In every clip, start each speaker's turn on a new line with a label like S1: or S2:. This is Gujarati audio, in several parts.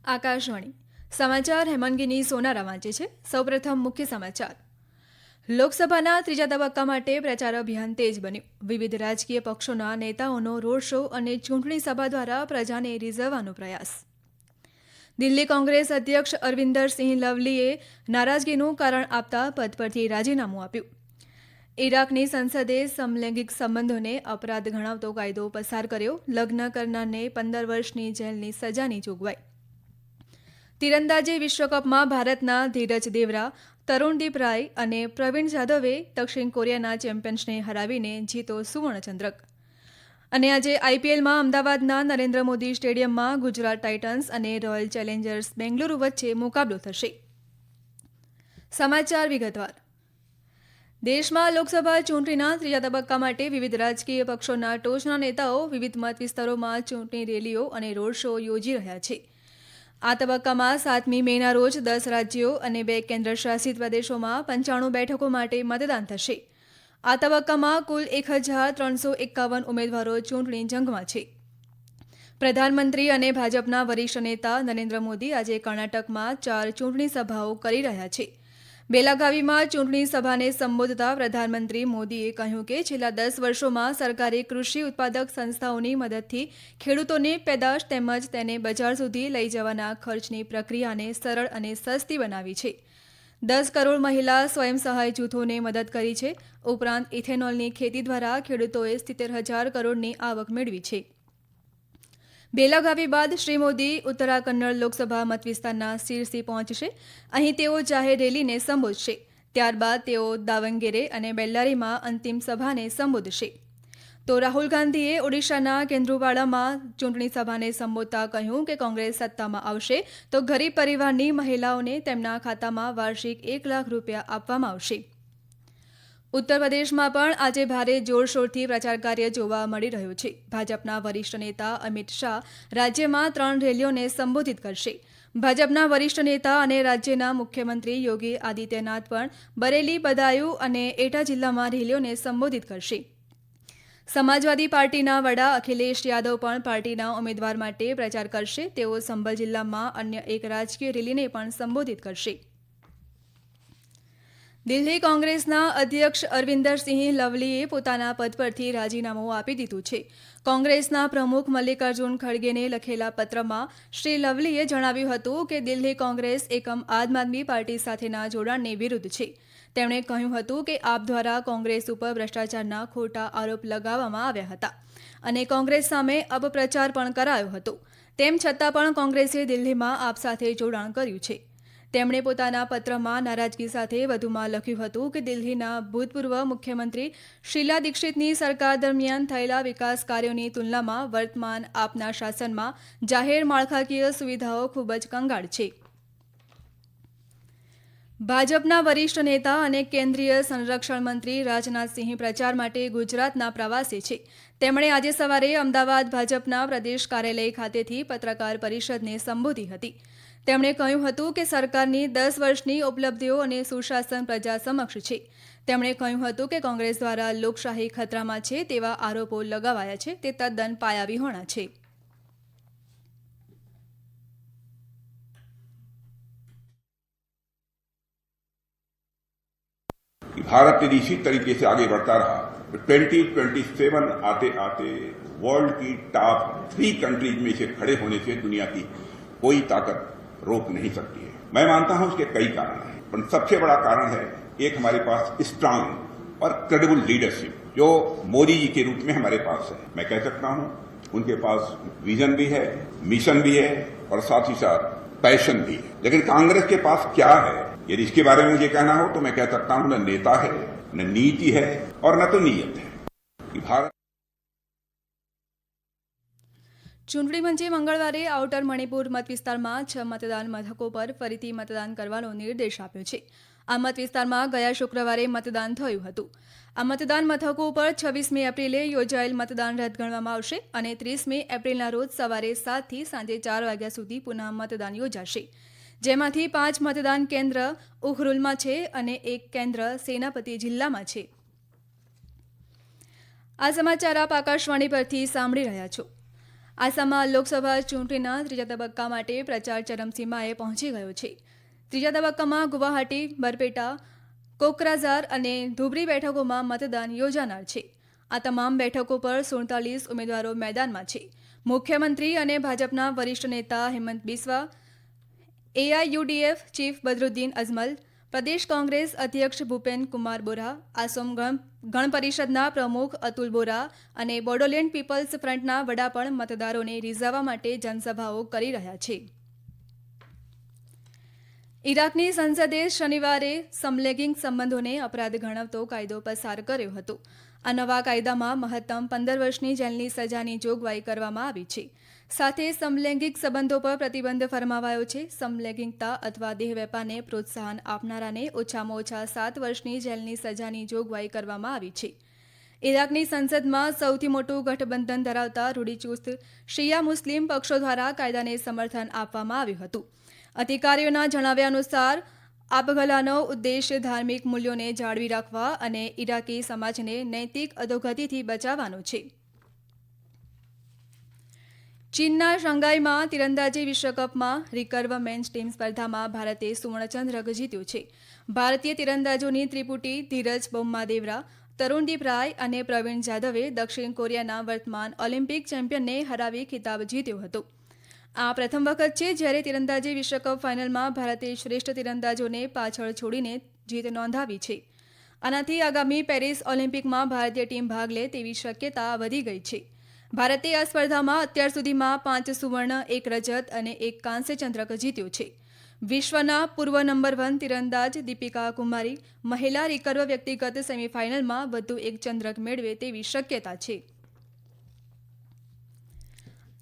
S1: આકાશવાણી સમાચાર હેમનગીની સોનારા વાંચે છે. સૌપ્રથમ મુખ્ય સમાચાર. લોકસભાના ત્રીજા તબક્કા માટે પ્રચાર અભિયાન તેજ બન્યું. વિવિધ રાજકીય પક્ષોના નેતાઓનો રોડ શો અને ચૂંટણી સભા દ્વારા પ્રજાને રીઝવવાનો પ્રયાસ. દિલ્હી કોંગ્રેસ અધ્યક્ષ અરવિંદરસિંહ લવલીએ નારાજગીનું કારણ આપતા પદ પરથી રાજીનામું આપ્યું. ઇરાકની સંસદે સમલૈંગિક સંબંધોને અપરાધ ગણાવતો કાયદો પસાર કર્યો. લગ્ન કરનારને 15 વર્ષની જેલની સજાની જોગવાઈ. તીરંદાજી વિશ્વકપમાં ભારતના ધીરજ દેવરા, તરુણદીપ રાય અને પ્રવીણ જાધવે દક્ષિણ કોરિયાના ચેમ્પિયન્સને હરાવીને જીતો સુવર્ણચંદ્રક. અને આજે આઈપીએલમાં અમદાવાદના નરેન્દ્ર મોદી સ્ટેડિયમમાં ગુજરાત ટાઇટન્સ અને રોયલ ચેલેન્જર્સ બેંગલુરુ વચ્ચે મુકાબલો થશે. સમાચાર વિગતવાર. દેશમાં લોકસભા ચૂંટણીના ત્રીજા તબક્કા માટે વિવિધ રાજકીય પક્ષોના ટોચના નેતાઓ વિવિધ મત વિસ્તારોમાં ચૂંટણી રેલીઓ અને રોડ શો યોજી રહ્યા છે. આ તબક્કામાં 7મી મેના રોજ 10 રાજ્યો અને 2 કેન્દ્રશાસિત પ્રદેશોમાં 95 બેઠકો માટે મતદાન થશે. આ તબક્કામાં કુલ 1351 ઉમેદવારો ચૂંટણી જંગમાં છે. પ્રધાનમંત્રી અને ભાજપના વરિષ્ઠ નેતા નરેન્દ્ર મોદી આજે કર્ણાટકમાં 4 ચૂંટણી સભાઓ કરી રહ્યા છે. બેલાગાવીમાં ચૂંટણી સભાને સંબોધતા પ્રધાનમંત્રી મોદીએ કહ્યું કે છેલ્લા 10 વર્ષોમાં સરકારે કૃષિ ઉત્પાદક સંસ્થાઓની મદદથી ખેડૂતોને પેદાશ તેમજ તેને બજાર સુધી લઈ જવાના ખર્ચની પ્રક્રિયાને સરળ અને સસ્તી બનાવી છે. 10 કરોડ મહિલા સ્વયં સહાય જૂથોને મદદ કરી છે. ઉપરાંત ઇથેનોલની ખેતી દ્વારા ખેડૂતોએ 70,000 કરોડની આવક મેળવી છે. બેલાગાવી બાદ શ્રી મોદી ઉત્તરાકન્નડ લોકસભા મતવિસ્તારના સિરસી પહોંચશે. અહીં તેઓ જાહેર રેલીને સંબોધશે. ત્યારબાદ તેઓ દાવણગેરે અને બેલ્લારીમાં અંતિમ સભાને સંબોધશે. તો રાહુલ ગાંધીએ ઓડિશાના કેન્દ્રુવાડામાં ચૂંટણી સભાને સંબોધતા કહ્યું કે કોંગ્રેસ સત્તામાં આવશે તો ગરીબ પરિવારની મહિલાઓને તેમના ખાતામાં વાર્ષિક 1 લાખ રૂપિયા આપવામાં આવશે. ઉત્તર પ્રદેશમાં પણ આજે ભારે જોરશોરથી પ્રચાર કાર્ય જોવા મળી રહ્યું છે. ભાજપના વરિષ્ઠ નેતા અમિત શાહ રાજ્યમાં 3 રેલીઓને સંબોધિત કરશે. ભાજપના વરિષ્ઠ નેતા અને રાજ્યના મુખ્યમંત્રી યોગી આદિત્યનાથ પણ બરેલી, બદાયુ અને એટા જિલ્લામાં રેલીઓને સંબોધિત કરશે. સમાજવાદી પાર્ટીના વડા અખિલેશ યાદવ પણ પાર્ટીના ઉમેદવાર માટે પ્રચાર કરશે. તેઓ સંભલ જિલ્લામાં અન્ય એક રાજકીય રેલીને પણ સંબોધિત કરશે. દિલ્હી કોંગ્રેસના અધ્યક્ષ અરવિંદરસિંહ લવલીએ પોતાના પદ પરથી રાજીનામું આપી દીધું છે. કોંગ્રેસના પ્રમુખ મલ્લિકાર્જુન ખડગેને લખેલા પત્રમાં શ્રી લવલીએ જણાવ્યું હતું કે દિલ્હી કોંગ્રેસ એકમ આમ આદમી પાર્ટી સાથેના જોડાણની વિરુદ્ધ છે. તેમણે કહ્યું હતું કે આપ દ્વારા કોંગ્રેસ ઉપર ભ્રષ્ટાચારના ખોટા આરોપ લગાવવામાં આવ્યા હતા અને કોંગ્રેસ સામે અપપ્રચાર પણ કરાયો હતો. તેમ છતાં પણ કોંગ્રેસે દિલ્હીમાં આપ સાથે જોડાણ કર્યું છે. તેમણે પોતાના પત્રમાં નારાજગી સાથે વધુમાં લખ્યું હતું કે દિલ્હીના ભૂતપૂર્વ મુખ્યમંત્રી શીલા દીક્ષિતની સરકાર દરમિયાન થયેલા વિકાસ કાર્યોની તુલનામાં વર્તમાન આપના શાસનમાં જાહેર માળખાકીય સુવિધાઓ ખૂબ જ કંગાળ છે. ભાજપના વરિષ્ઠ નેતા અને કેન્દ્રીય સંરક્ષણ મંત્રી રાજનાથસિંહ પ્રચાર માટે ગુજરાતના પ્રવાસે છે. તેમણે આજે સવારે અમદાવાદ ભાજપના પ્રદેશ કાર્યાલય ખાતેથી પત્રકાર પરિષદને સંબોધી હતી. તેમણે કહ્યું હતું કે સરકારની 10 વર્ષની ઉપલબ્ધિઓ અને સુશાસન પ્રજા સમક્ષ છે. તેમણે કહ્યું હતું કે કોંગ્રેસ દ્વારા લોકશાહી ખતરામાં છે તેવા આરોપો લગાવાયા છે તે તદ્દન પાયાવિહોણા છે.
S2: भारत यदि इसी तरीके से आगे बढ़ता रहा तो 2027 आते आते वर्ल्ड की टॉप 3 कंट्रीज में इसे खड़े होने से दुनिया की कोई ताकत रोक नहीं सकती है. मैं मानता हूं उसके कई कारण हैं, पर सबसे बड़ा कारण है एक हमारे पास स्ट्रांग और क्रेडिबल लीडरशिप जो मोदी जी के रूप में हमारे पास है. मैं कह सकता हूं उनके पास विजन भी है, मिशन भी है और साथ ही साथ पैशन भी है. लेकिन कांग्रेस के पास क्या है, यदि इसके बारे में मुझे कहना हो तो मैं कह सकता हूं न नेता है, न नीति है और न तो नीयत है. भारत
S1: ચૂંટણી પંચે મંગળવારે આઉટર મણિપુર મત વિસ્તારમાં 6 મતદાન મથકો પર ફરીથી મતદાન કરવાનો નિર્દેશ આપ્યો છે. આ મત વિસ્તારમાં ગયા શુક્રવારે મતદાન થયું હતું. આ મતદાન મથકો પર 26મી એપ્રિલે યોજાયેલ મતદાન રદ ગણવામાં આવશે અને 30મી એપ્રિલના રોજ સવારે 7 થી સાંજે 4 વાગ્યા સુધી પુનઃ મતદાન યોજાશે. જેમાંથી 5 મતદાન કેન્દ્ર ઉખરુલમાં છે અને 1 કેન્દ્ર સેનાપતિ જિલ્લામાં છે. આ સમાચાર આપ આકાશવાણી પરથી સાંભળી રહ્યા છો. આસામમાં લોકસભા ચૂંટણીના ત્રીજા તબક્કા માટે પ્રચાર ચરમસીમાએ પહોંચી ગયો છે. ત્રીજા તબક્કામાં ગુવાહાટી, બરપેટા, કોકરાઝાર અને ધુબરી બેઠકોમાં મતદાન યોજાનાર છે. આ તમામ બેઠકો પર 47 ઉમેદવારો મેદાનમાં છે. મુખ્યમંત્રી અને ભાજપના વરિષ્ઠ નેતા હેમંત બિસ્વા, એઆઈયુડીએફ ચીફ બદરુદ્દીન અજમલ, પ્રદેશ કોંગ્રેસ અધ્યક્ષ ભૂપેન કુમાર બોરા, આસોમ ગણ પરિષદના પ્રમુખ અતુલ બોરા અને બોડોલેન્ડ પીપલ્સ ફ્રન્ટના વડા પણ મતદારોને રીઝવવા માટે જનસભાઓ કરી રહ્યા છે. ઇરાકની સંસદે શનિવારે સમલૈંગિક સંબંધોને અપરાધ ગણાવતો કાયદો પસાર કર્યો હતો. આ નવા કાયદામાં મહત્તમ 15 વર્ષની જેલની સજાની જોગવાઈ કરવામાં આવી છે. સાથે સમલૈંગિક સંબંધો પર પ્રતિબંધ ફરમાવાયો છે. સમલૈંગિકતા અથવા દેહ વેપારને પ્રોત્સાહન આપનારાને ઓછામાં ઓછા 7 વર્ષની જેલની સજાની જોગવાઈ કરવામાં આવી છે. ઇરાકની સંસદમાં સૌથી મોટું ગઠબંધન ધરાવતા રૂઢિચુસ્ત શિયા મુસ્લિમ પક્ષો દ્વારા કાયદાને સમર્થન આપવામાં આવ્યું હતું. અધિકારીઓના જણાવ્યા અનુસાર આપઘલાનો ઉદ્દેશ્ય ધાર્મિક મૂલ્યોને જાળવી રાખવા અને ઇરાકી સમાજને નૈતિક અધોગતિથી બચાવવાનો છે. ચીનના શાંઘાઈમાં તીરંદાજી વિશ્વકપમાં રિકર્વ મેન્સ ટીમ સ્પર્ધામાં ભારતે સુવર્ણચંદ્રક જીત્યો છે. ભારતીય તીરંદાજોની ત્રિપુટી ધીરજ બોમ્માદેવરા, તરુણદીપ રાય અને પ્રવીણ જાદવે દક્ષિણ કોરિયાના વર્તમાન ઓલિમ્પિક ચેમ્પિયનને હરાવી ખિતાબ જીત્યો હતો. આ પ્રથમ વખત છે જ્યારે તીરંદાજી વિશ્વકપ ફાઇનલમાં ભારતે શ્રેષ્ઠ તીરંદાજોને પાછળ છોડીને જીત નોંધાવી છે. આનાથી આગામી પેરિસ ઓલિમ્પિકમાં ભારતીય ટીમ ભાગ લે તેવી શક્યતા વધી ગઈ છે. ભારતે આ સ્પર્ધામાં અત્યાર સુધીમાં 5 સુવર્ણ, 1 રજત અને 1 કાંસ્ય ચંદ્રક જીત્યો છે. વિશ્વના પૂર્વ નંબર 1 તીરંદાજ દીપિકા કુમારી મહિલા રિકર્વ વ્યક્તિગત સેમીફાઇનલમાં વધુ 1 ચંદ્રક મેળવે તેવી શક્યતા છે.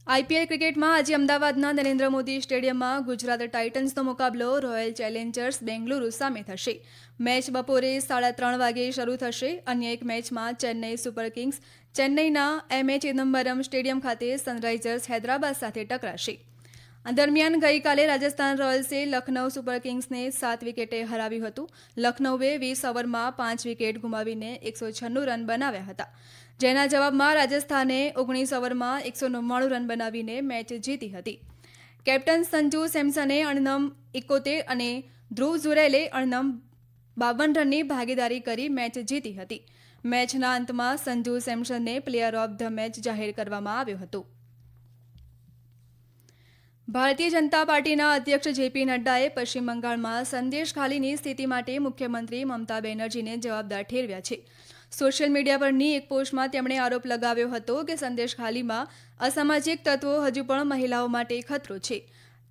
S1: આઈપીએલ ક્રિકેટમાં આજે અમદાવાદના નરેન્દ્ર મોદી સ્ટેડિયમમાં ગુજરાત ટાઇટન્સનો મુકાબલો રોયલ ચેલેન્જર્સ બેંગલુરુ સામે થશે. મેચ બપોરે 3:30 વાગે શરૂ થશે. અન્ય એક મેચમાં ચેન્નઈ સુપર કિંગ્સ ચેન્નઈના એમએ ચિદમ્બરમ સ્ટેડિયમ ખાતે સનરાઇઝર્સ હૈદરાબાદ સાથે ટકરાશે. દરમિયાન ગઈકાલે રાજસ્થાન રોયલ્સે લખનૌ સુપર કિંગ્સને 7 વિકેટે હરાવ્યું હતું. લખનૌએ 20 ઓવરમાં 5 વિકેટ ગુમાવીને 196 રન બનાવ્યા હતા. જેના જવાબમાં રાજસ્થાને 19 ઓવરમાં 199 રન બનાવીને મેચ જીતી હતી. કેપ્ટન સંજુ સેમસને અણનમ 71 અને ધ્રુવ જુરેલે અણનમ 52 રનની ભાગીદારી કરી મેચ જીતી હતી. મેચના અંતમાં સંજુ સેમસનને પ્લેયર ઓફ ધ મેચ જાહેર કરવામાં આવ્યો હતો. ભારતીય જનતા પાર્ટીના અધ્યક્ષ જેપી નડ્ડાએ પશ્ચિમ બંગાળમાં સંદેશખાલીની સ્થિતિ માટે મુખ્યમંત્રી મમતા બેનર્જીને જવાબદાર ઠેરવ્યા છે. સોશિયલ મીડિયા પરની એક પોસ્ટમાં તેમણે આરોપ લગાવ્યો હતો કે સંદેશખાલીમાં અસામાજિક તત્વો હજુ પણ મહિલાઓ માટે ખતરો છે.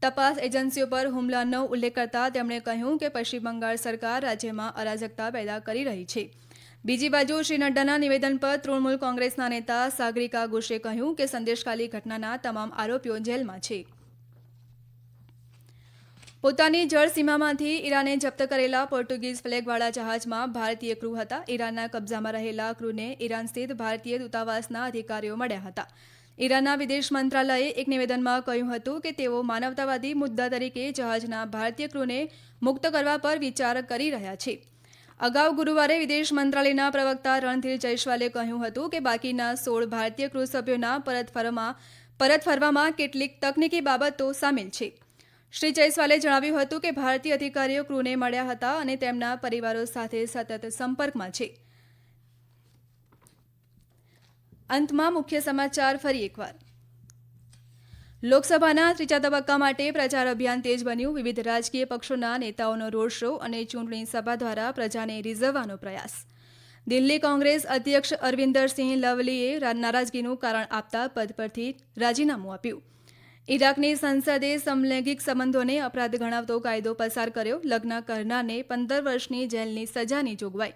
S1: તપાસ એજન્સીઓ પર હુમલાનો ઉલ્લેખ કરતા તેમણે કહ્યું કે પશ્ચિમ બંગાળ સરકાર રાજ્યમાં અરાજકતા પેદા કરી રહી છે. બીજી બાજુ શ્રી નડ્ડાના નિવેદન પર તૃણમૂલ કોંગ્રેસના નેતા સાગરિકા ઘોષે કહ્યું કે સંદેશખાલી ઘટનાના તમામ આરોપીઓ જેલમાં છે. પોતાની જળ સીમામાંથી ઈરાને જપ્ત કરેલા પોર્ટુગીઝ ફ્લેગવાળા જહાજમાં ભારતીય ક્રૂ હતા. ઈરાનના કબજામાં રહેલા ક્રૂને ઈરાન સ્થિત ભારતીય દૂતાવાસના અધિકારીઓ મળ્યા હતા. ઈરાનના વિદેશ મંત્રાલયે એક નિવેદનમાં કહ્યું હતું કે તેઓ માનવતાવાદી મુદ્દા તરીકે જહાજના ભારતીય ક્રૂને મુક્ત કરવા પર વિચાર કરી રહ્યા છે. અગાઉ ગુરુવારે વિદેશ મંત્રાલયના પ્રવક્તા રણધીર જયસ્વાલે કહ્યું હતું કે બાકીના 16 ભારતીય ક્રૂ સભ્યોના પરત ફરવામાં કેટલીક તકનીકી બાબતો સામેલ છે. શ્રી જયસ્વાલે જણાવ્યું હતું કે ભારતીય અધિકારીઓ ક્રૂને મળ્યા હતા અને તેમના પરિવારો સાથે સતત સંપર્કમાં છે. અંતમાં મુખ્ય સમાચાર ફરી એકવાર. લોકસભાના ત્રીજા તબક્કા માટે પ્રચાર અભિયાન તેજ બન્યું. વિવિધ રાજકીય પક્ષોના નેતાઓનો રોડ શો અને ચૂંટણી સભા દ્વારા પ્રજાને રીઝવવાનો પ્રયાસ. દિલ્હી કોંગ્રેસ અધ્યક્ષ અરવિંદરસિંહ લવલીએ નારાજગીનું કારણ આપતા પદ પરથી રાજીનામું આપ્યું. ઇરાકની સંસદે સમલૈંગિક સંબંધોને અપરાધ ગણાવતો કાયદો પસાર કર્યો. લગ્ન કરનારને 15 વર્ષની જેલની સજાની જોગવાઈ.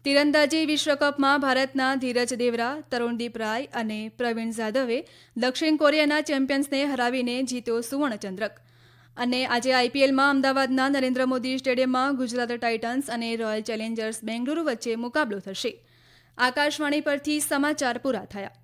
S1: તીરંદાજી વિશ્વકપમાં ભારતના ધીરજ દેવરા, તરુણદીપ રાય અને પ્રવીણ જાદવે દક્ષિણ કોરિયાના ચેમ્પિયન્સને હરાવીને જીત્યો સુવર્ણચંદ્રક. અને આજે આઈપીએલમાં અમદાવાદના નરેન્દ્ર મોદી સ્ટેડિયમમાં ગુજરાત ટાઇટન્સ અને રોયલ ચેલેન્જર્સ બેંગલુરુ વચ્ચે મુકાબલો થશે. આકાશવાણી પરથી સમાચાર પૂરા થયા.